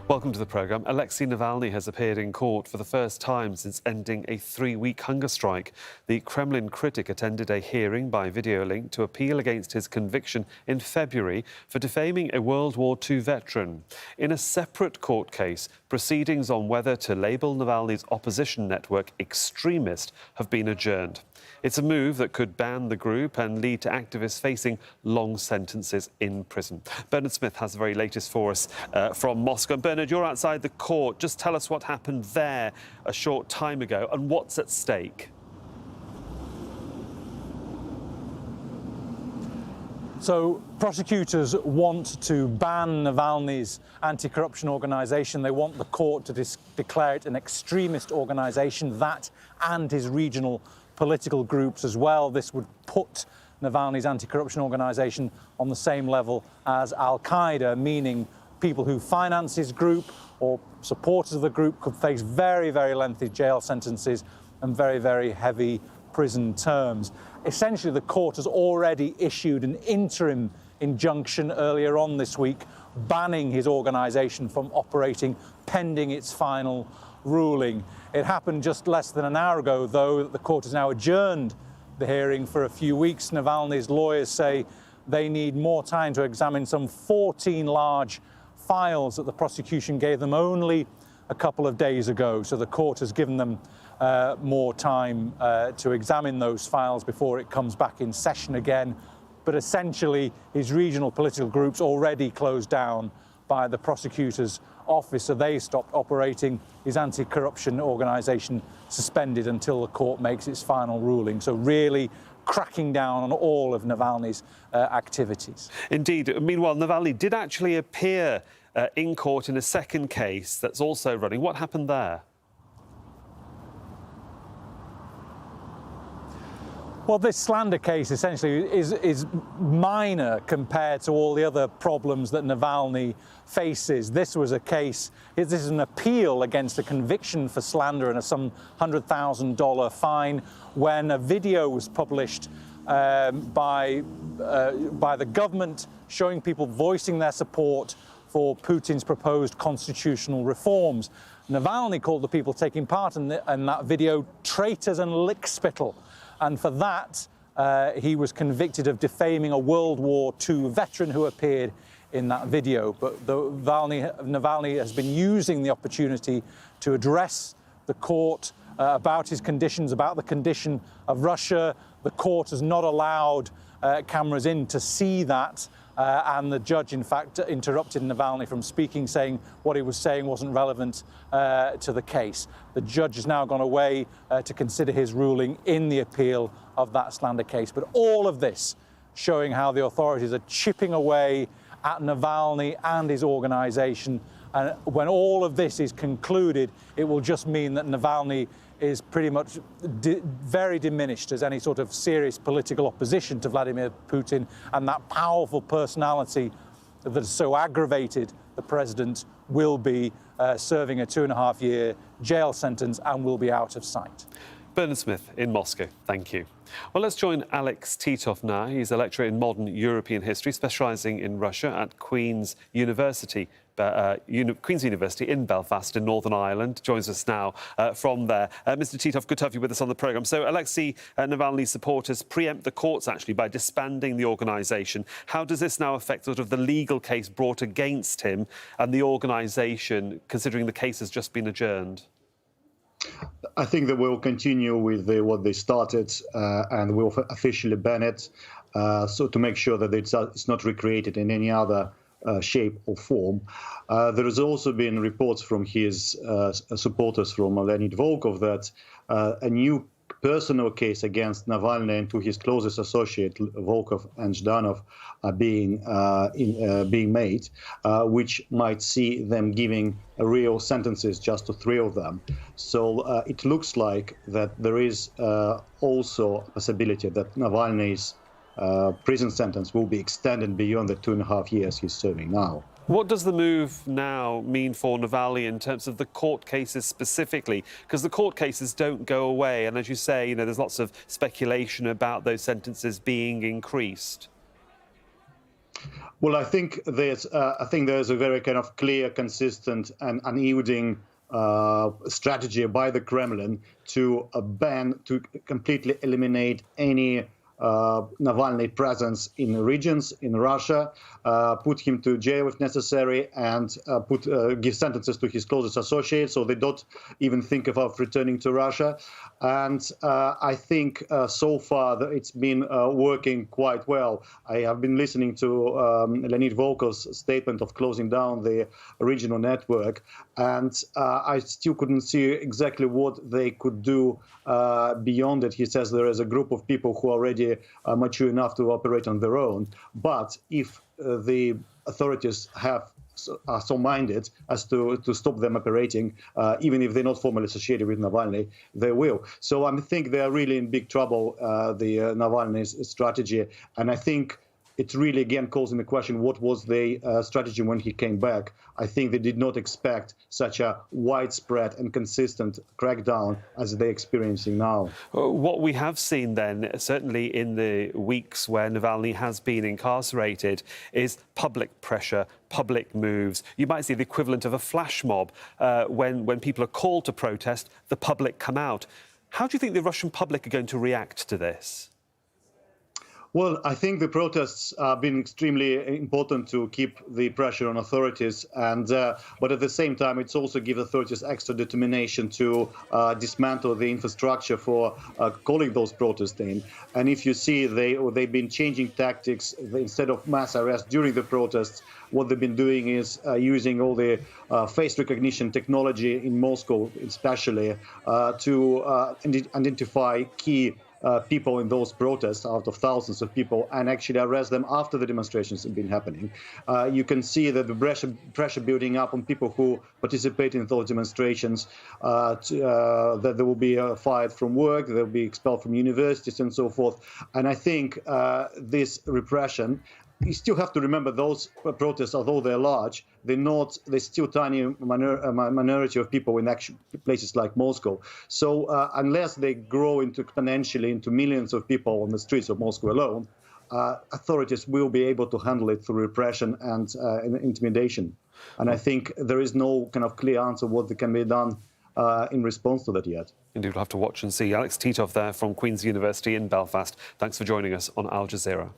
Welcome to the programme. Alexey Navalny has appeared in court for the first time since ending a 3-week hunger strike. The Kremlin critic attended a hearing by video link to appeal against his conviction in February for defaming a World War II veteran. In a separate court case, proceedings on whether to label Navalny's opposition network extremist have been adjourned. It's a move that could ban the group and lead to activists facing long sentences in prison. Bernard Smith has the very latest for us from Moscow. And Bernard, you're outside the court. Just tell us what happened there a short time ago and what's at stake. So prosecutors want to ban Navalny's anti-corruption organisation. They want the court to declare it an extremist organisation, that and his regional political groups as well. This would put Navalny's anti-corruption organisation on the same level as Al-Qaeda, meaning people who finance his group or supporters of the group could face very, very lengthy jail sentences and very, very heavy prison terms. Essentially, the court has already issued an interim injunction earlier on this week banning his organisation from operating pending its final ruling. It happened just less than an hour ago, though, that the court has now adjourned the hearing for a few weeks. Navalny's lawyers say they need more time to examine some 14 large files that the prosecution gave them only a couple of days ago. So the court has given them more time to examine those files before it comes back in session again. But essentially, his regional political groups already closed down by the prosecutor's office, so they stopped operating. His anti-corruption organisation suspended until the court makes its final ruling. So really cracking down on all of Navalny's activities. Indeed. Meanwhile, Navalny did actually appear in court in a second case that's also running. What happened there? Well, this slander case essentially is minor compared to all the other problems that Navalny faces. This was a case, this is an appeal against a conviction for slander and a some $100,000 fine when a video was published by the government showing people voicing their support for Putin's proposed constitutional reforms. Navalny called the people taking part in that video traitors and lickspittle. And for that, he was convicted of defaming a World War II veteran who appeared in that video. But Navalny has been using the opportunity to address the court about his conditions, about the condition of Russia. The court has not allowed cameras in to see that. And the judge, in fact, interrupted Navalny from speaking, saying what he was saying wasn't relevant to the case. The judge has now gone away to consider his ruling in the appeal of that slander case. But all of this showing how the authorities are chipping away at Navalny and his organisation. And when all of this is concluded, it will just mean that Navalny is pretty much very diminished as any sort of serious political opposition to Vladimir Putin, and that powerful personality that has so aggravated the president will be serving a 2.5-year jail sentence and will be out of sight. Bernard Smith in Moscow, thank you. Well, let's join Alex Titov now. He's a lecturer in modern European history, specialising in Russia at Queen's University in Belfast in Northern Ireland. Joins us now from there. Mr. Titov, good to have you with us on the programme. So Alexei Navalny's supporters preempt the courts, actually, by disbanding the organisation. How does this now affect sort of the legal case brought against him and the organisation, considering the case has just been adjourned? I think that we'll continue with what they started and we'll officially ban it, so to make sure that it's not recreated in any other shape or form. There has also been reports from his supporters, from Leonid Volkov, that a new personal case against Navalny and to his closest associate Volkov and Zhdanov are being made, which might see them giving real sentences just to 3 of them. So it looks like that there is also a possibility that Navalny's prison sentence will be extended beyond the 2.5 years he's serving now. What does the move now mean for Navalny in terms of the court cases specifically? Because the court cases don't go away, and as you say, there's lots of speculation about those sentences being increased. Well, I think there's a very kind of clear, consistent, and unyielding strategy by the Kremlin to to completely eliminate any Navalny presence in the regions in Russia, put him to jail if necessary, and give sentences to his closest associates, so they don't even think about returning to Russia. And I think so far that it's been working quite well. I have been listening to Leonid Volkov's statement of closing down the regional network, and I still couldn't see exactly what they could do beyond it. He says there is a group of people who are already mature enough to operate on their own. But if the authorities are so minded as to stop them operating, even if they're not formally associated with Navalny, they will. So I think they are really in big trouble, the Navalny's strategy. And I think it really, again, calls into question what was the strategy when he came back. I think they did not expect such a widespread and consistent crackdown as they're experiencing now. What we have seen then, certainly in the weeks where Navalny has been incarcerated, is public pressure, public moves. You might see the equivalent of a flash mob. When people are called to protest, the public come out. How do you think the Russian public are going to react to this? Well, I think the protests have been extremely important to keep the pressure on authorities, but at the same time, it's also give authorities extra determination to dismantle the infrastructure for calling those protests in. And if you see, they've been changing tactics. Instead of mass arrest during the protests, what they've been doing is using all the face recognition technology in Moscow, especially, to identify key people in those protests out of thousands of people and actually arrest them after the demonstrations have been happening. You can see that the pressure building up on people who participate in those demonstrations, that they will be fired from work, they'll be expelled from universities and so forth. And I think this repression, you still have to remember those protests, although they're large, they're still tiny minority of people in actual places like Moscow. So unless they grow exponentially into millions of people on the streets of Moscow alone, authorities will be able to handle it through repression and intimidation. And I think there is no kind of clear answer what can be done in response to that yet. Indeed, we'll have to watch and see. Alex Titov there from Queen's University in Belfast. Thanks for joining us on Al Jazeera.